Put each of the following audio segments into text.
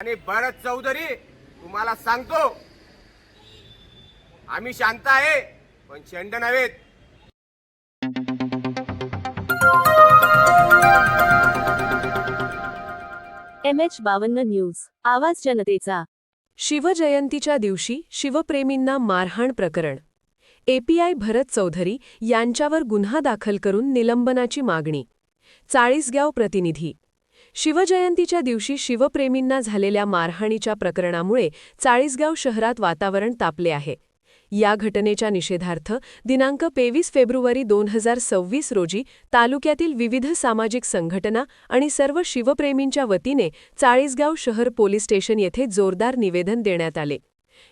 आणि भरत चौधरी तुम्हाला सांगतो, आम्ही शांत आहे पण शेंड नव्हेत. MH52 न्यूज, आवाज जनतेचा. शिवजयंतीच्या दिवशी शिवप्रेमींना मारहाण प्रकरण. API भरत चौधरी यांच्यावर गुन्हा दाखल करून निलंबनाची मागणी. चाळीसगाव प्रतिनिधी. शिवजयंतीच्या दिवशी शिवप्रेमींना झालेल्या मारहाणीच्या प्रकरणामुळे चाळीसगाव शहरात वातावरण तापले आहे. या घटनेच्या निषेधार्थ दिनांक 23 फेब्रुवारी 2026 रोजी तालुक्यातील विविध सामाजिक संघटना आणि सर्व शिवप्रेमींच्या वतीने चाळीसगाव शहर पोलीस स्टेशन येथे जोरदार निवेदन देण्यात आले.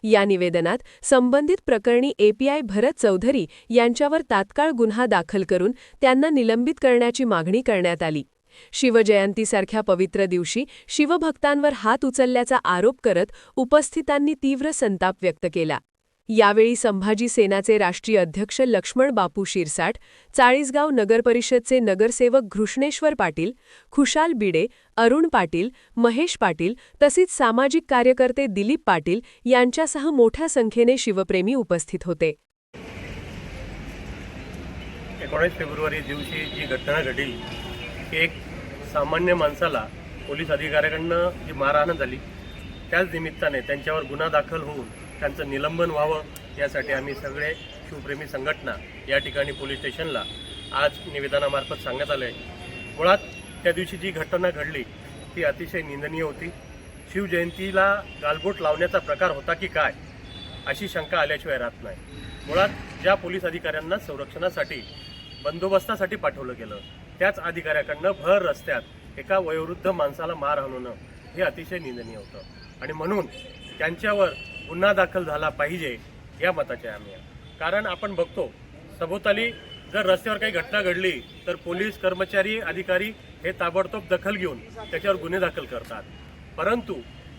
या निवेदनात संबंधित प्रकरणी API भरत चौधरी यांच्यावर तात्काळ गुन्हा दाखल करून त्यांना निलंबित करण्याची मागणी करण्यात आली. शिवजयंतीसारख्या पवित्र दिवशी शिवभक्तांवर हात उचलल्याचा आरोप करत उपस्थितांनी तीव्र संताप व्यक्त केला. यावेळी संभाजी सेनाचे राष्ट्रीय अध्यक्ष लक्ष्मण बापू शिरसाट, चाळीसगाव नगरपरिषदचे नगरसेवक घृष्णेश्वर पाटील, खुशाल बिडे, अरुण पाटील, महेश पाटील तसेच सामाजिक कार्यकर्ते दिलीप पाटील यांच्यासह मोठ्या संख्येने शिवप्रेमी उपस्थित होते. 19 फेब्रुवारी दिवशी जी घटना घडली की एक सामान्य माणसाला पोलीस अधिकाऱ्याकडनं जी मारहाण झाली, त्याच निमित्ताने त्यांच्यावर गुन्हा दाखल होऊन त्यांचं निलंबन व्हावं यासाठी आम्ही सगळे शिवप्रेमी संघटना या ठिकाणी पोलीस स्टेशनला आज निवेदनामार्फत सांगण्यात आलं आहे. मुळात त्या दिवशी जी घटना घडली ती अतिशय निंदनीय होती. शिवजयंतीला गालबोट लावण्याचा प्रकार होता की काय अशी शंका आल्याशिवाय राहत नाही. मुळात ज्या पोलीस अधिकाऱ्यांना संरक्षणासाठी बंदोबस्तासाठी पाठवलं गेलं त्याच अधिकाऱ्याकडनं भर रस्त्यात एका वयोवृद्ध माणसाला मार हाणणं हे अतिशय निंदनीय होतं आणि म्हणून त्यांच्यावर गुन्हा दाखल झाला पाहिजे या मताचे आम्ही आहे. कारण आपण बघतो सभोवताली जर रस्त्यावर काही घटना घडली तर पोलीस कर्मचारी अधिकारी हे ताबडतोब दखल घेऊन त्याच्यावर गुन्हे दाखल करतात. परंतु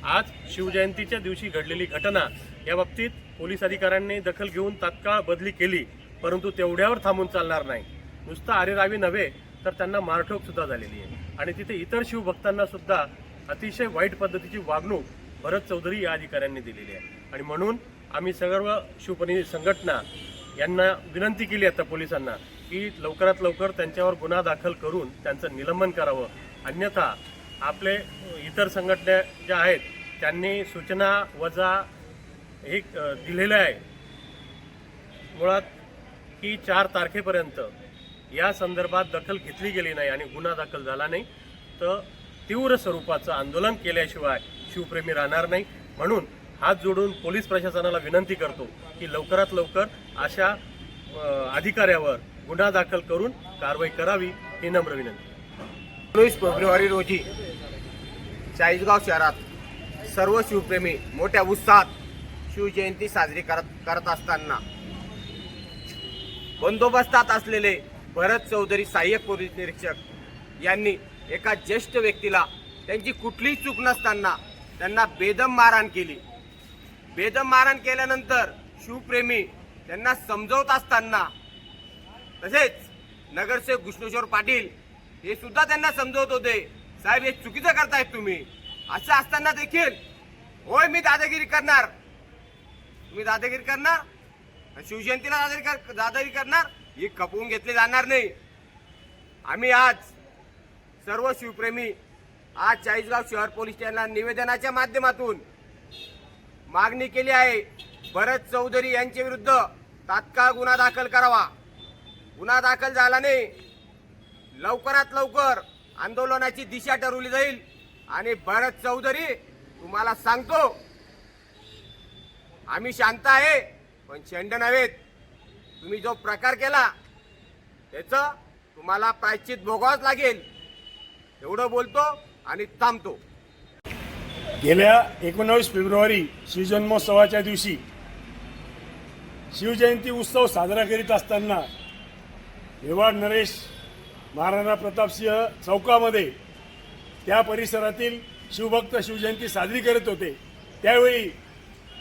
आज शिवजयंतीच्या दिवशी घडलेली घटना या बाबतीत पोलीस अधिकाऱ्यांनी दखल घेऊन तात्काळ बदली केली, परंतु तेवढ्यावर थांबून चालणार नाही. नुसतं आरेरावी नव्हे तर त्यांना मारठोक सुद्धा झालेली आहे आणि तिथे इतर शिवभक्तांना सुद्धा अतिशय वाईट पद्धतीची वागणूक भरत चौधरी या अधिकाऱ्यांनी दिलेली आहे. आणि म्हणून आम्ही सर्व शिवप्रेमी संघटना यांना विनंती केली आता पोलिसांना की लवकरात लवकर त्यांच्यावर गुन्हा दाखल करून त्यांचं निलंबन करावं. अन्यथा आपले इतर संघटना ज्या आहेत त्यांनी सूचना वजा हे दिलेलं आहे मुळात की 4 तारखेपर्यंत या संदर्भात दखल घेतली गेली नाही आणि गुन्हा दाखल झाला नाही तर तीव्र स्वरूपाचं आंदोलन केल्याशिवाय शिवप्रेमी राहणार नाही. म्हणून हात जोडून पोलीस प्रशासनाला विनंती करतो की लवकरात लवकर अशा अधिकाऱ्यावर गुन्हा दाखल करून कारवाई करावी ही नम्र विनंती. 19 फेब्रुवारी रोजी चाळीसगाव शहरात सर्व शिवप्रेमी मोठ्या उत्साहात शिवजयंती साजरी करत असताना बंदोबस्तात असलेले भरत चौधरी सहाय्यक पोलीस निरीक्षक यांनी एका ज्येष्ठ व्यक्तीला त्यांची कुठलीही चूक नसताना त्यांना बेदम मारहाण केली. बेदम मारहाण केल्यानंतर शिवप्रेमी त्यांना समजवत असताना तसेच नगरसेवक घृष्णेश्वर पाटील हे सुद्धा त्यांना समजवत होते, साहेब हे चुकीचं करतायत तुम्ही. असं असताना देखील होय मी दादागिरी करणार, तुम्ही दादागिरी करणार, शिवजयंतीला दादागिरी करणार, ही खपवून घेतली जाणार नाही. आम्ही आज सर्व शिवप्रेमी आज चाळीसगाव शहर पोलीस स्टेशनला निवेदनाच्या माध्यमातून मागणी केली आहे, भरत चौधरी यांच्या विरुद्ध तात्काळ गुन्हा दाखल करावा. गुन्हा दाखल झाला नाही लवकरात लवकर आंदोलनाची दिशा ठरवली जाईल. आणि भरत चौधरी तुम्हाला सांगतो, आम्ही शांत आहे पण शेंड नव्हेत. तुम्ही जो प्रकार केला त्याचं तुम्हाला प्रायश्चित भोगावंच लागेल एवढं बोलतो आणि थांबतो. गेल्या 19 फेब्रुवारी शिवजन्मोत्सवाच्या दिवशी शिवजयंती उत्सव साजरा करीत असताना मेवाड नरेश महाराणा प्रतापसिंह चौकामध्ये त्या परिसरातील शिवभक्त शिवजयंती साजरी करत होते. त्यावेळी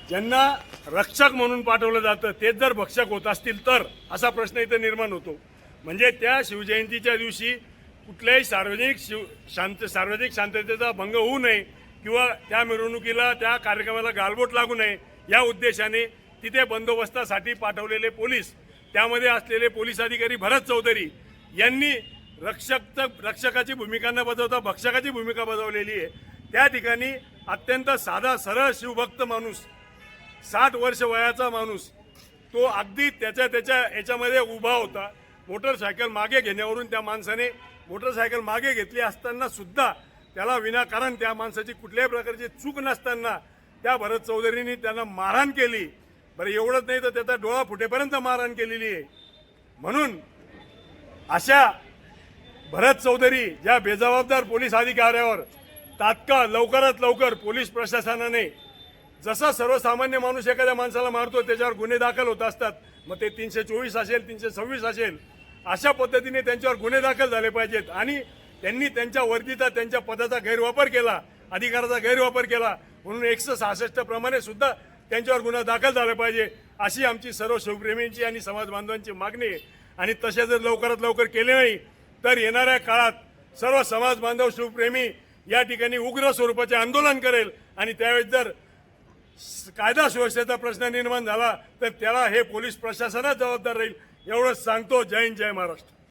ज्यांना रक्षक म्हणून पाठवलं जातं तेच जर भक्षक होत असतील तर असा प्रश्न इथं निर्माण होतो. म्हणजे त्या शिवजयंतीच्या दिवशी कुठल्याही सार्वजनिक शांततेचा भंग होऊ नये किंवा त्या मिरवणुकीला त्या कार्यक्रमाला गालबोट लागू नये या उद्देशाने तिथे बंदोबस्तासाठी पाठवलेले पोलीस, त्यामध्ये असलेले पोलीस अधिकारी भरत चौधरी यांनी रक्षकाची भूमिका न बजावता भक्षकाची भूमिका बजावलेली आहे। त्या ठिकाणी अत्यंत साधा सरळ शिवभक्त माणूस, 60 वर्ष वयाचा माणूस, तो अगदी त्याच्या याच्यामध्ये उभा होता। मोटरसायकल मागे घेण्यावरून त्या माणसाने मोटरसायकल मागे घेतली असताना सुद्धा त्याला विनाकारण त्या माणसाची कुठल्याही प्रकारची चूक नसताना त्या भरत चौधरींनी त्यांना मारहाण केली। बरं, एवढंच नाही तर त्याचा डोळा फुटेपर्यंत मारहाण केलेली आहे। म्हणून अशा भरत चौधरी या बेजबाबदार पोलीस अधिकाऱ्यावर तात्काळ लवकरात लवकर पोलीस प्रशासनाने, जसा सर्वसामान्य माणूस एखाद्या माणसाला मारतो त्याच्यावर गुन्हे दाखल होत असतात, मग ते 324 असेल 326 असेल, अशा पद्धतीने त्यांच्यावर गुन्हे दाखल झाले पाहिजेत। आणि त्यांनी त्यांच्या वर्दीचा, त्यांच्या पदाचा गैरवापर केला, अधिकाराचा गैरवापर केला म्हणून 166 प्रमाणे सुद्धा त्यांच्यावर गुन्हा दाखल झाला पाहिजे, अशी आमची सर्व शिवप्रेमींची आणि समाज बांधवांची मागणी आहे। आणि तसे जर लवकरात लवकर केले नाही तर येणाऱ्या काळात सर्व समाज बांधव शिवप्रेमी या ठिकाणी उग्र स्वरूपाचे आंदोलन करेल आणि त्यावेळेस जर कायदा सुव्यवस्थेचा प्रश्न निर्माण झाला तर त्याला हे पोलीस प्रशासनच जबाबदार राहील। एवढंच सांगतो। जय हिंद, जय महाराष्ट्र।